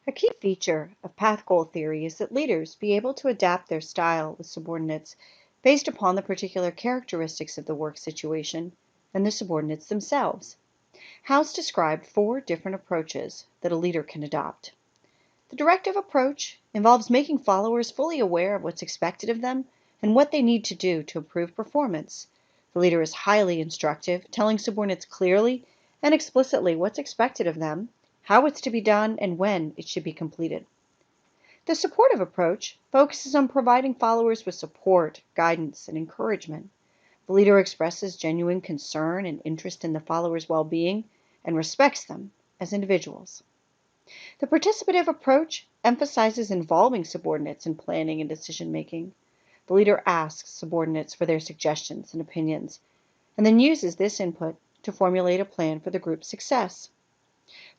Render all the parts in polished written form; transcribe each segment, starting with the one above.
A key feature of path goal theory is that leaders be able to adapt their style with subordinates based upon the particular characteristics of the work situation and the subordinates themselves. House described 4 different approaches that a leader can adopt. The directive approach involves making followers fully aware of what's expected of them and what they need to do to improve performance. The leader is highly instructive, telling subordinates clearly and explicitly what's expected of them, how it's to be done, and when it should be completed. The supportive approach focuses on providing followers with support, guidance, and encouragement. The leader expresses genuine concern and interest in the followers' well-being and respects them as individuals. The participative approach emphasizes involving subordinates in planning and decision-making. The leader asks subordinates for their suggestions and opinions, and then uses this input to formulate a plan for the group's success.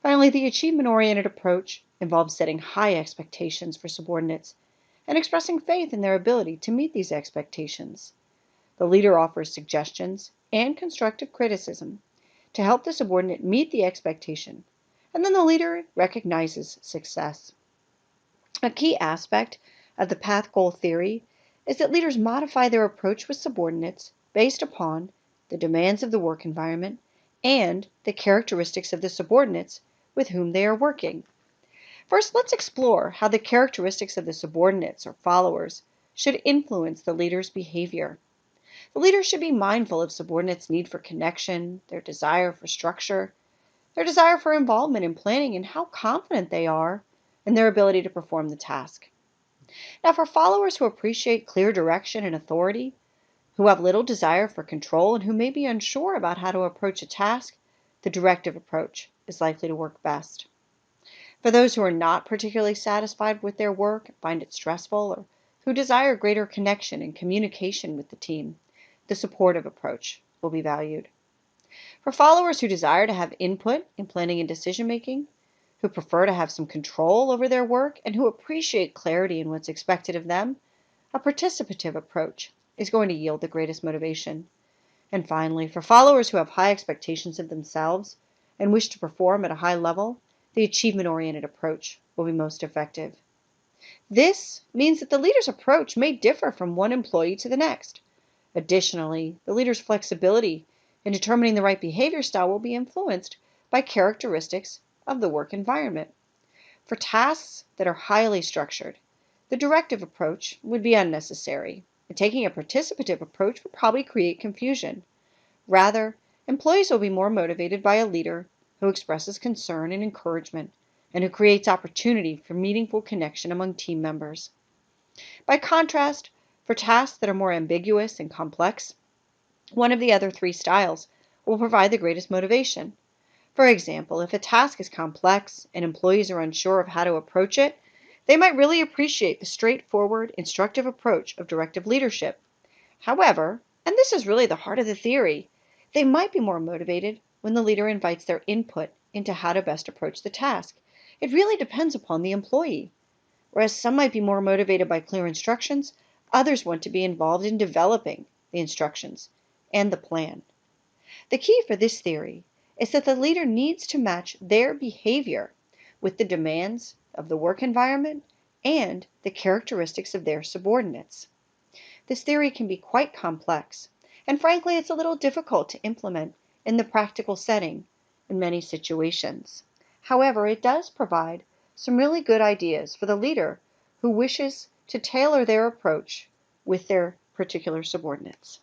Finally, the achievement-oriented approach involves setting high expectations for subordinates and expressing faith in their ability to meet these expectations. The leader offers suggestions and constructive criticism to help the subordinate meet the expectation, and then the leader recognizes success. A key aspect of the path goal theory is that leaders modify their approach with subordinates based upon the demands of the work environment and the characteristics of the subordinates with whom they are working. First, let's explore how the characteristics of the subordinates or followers should influence the leader's behavior. The leader should be mindful of subordinates' need for connection, their desire for structure, their desire for involvement in planning, and how confident they are in their ability to perform the task. Now, for followers who appreciate clear direction and authority, who have little desire for control, and who may be unsure about how to approach a task, the directive approach is likely to work best. For those who are not particularly satisfied with their work, find it stressful, or who desire greater connection and communication with the team, the supportive approach will be valued. For followers who desire to have input in planning and decision-making, who prefer to have some control over their work, and who appreciate clarity in what's expected of them, a participative approach is going to yield the greatest motivation. And finally, for followers who have high expectations of themselves and wish to perform at a high level, the achievement-oriented approach will be most effective. This means that the leader's approach may differ from one employee to the next. Additionally, the leader's flexibility in determining the right behavior style will be influenced by characteristics of the work environment. For tasks that are highly structured, the directive approach would be unnecessary, and taking a participative approach would probably create confusion. Rather, employees will be more motivated by a leader who expresses concern and encouragement, and who creates opportunity for meaningful connection among team members. By contrast, for tasks that are more ambiguous and complex, one of the other 3 styles will provide the greatest motivation. For example, if a task is complex and employees are unsure of how to approach it, they might really appreciate the straightforward, instructive approach of directive leadership. However, and this is really the heart of the theory, they might be more motivated when the leader invites their input into how to best approach the task. It really depends upon the employee. Whereas some might be more motivated by clear instructions, others want to be involved in developing the instructions and the plan. The key for this theory is that the leader needs to match their behavior with the demands of the work environment and the characteristics of their subordinates. This theory can be quite complex, and frankly, it's a little difficult to implement in the practical setting in many situations. However, it does provide some really good ideas for the leader who wishes to tailor their approach with their particular subordinates.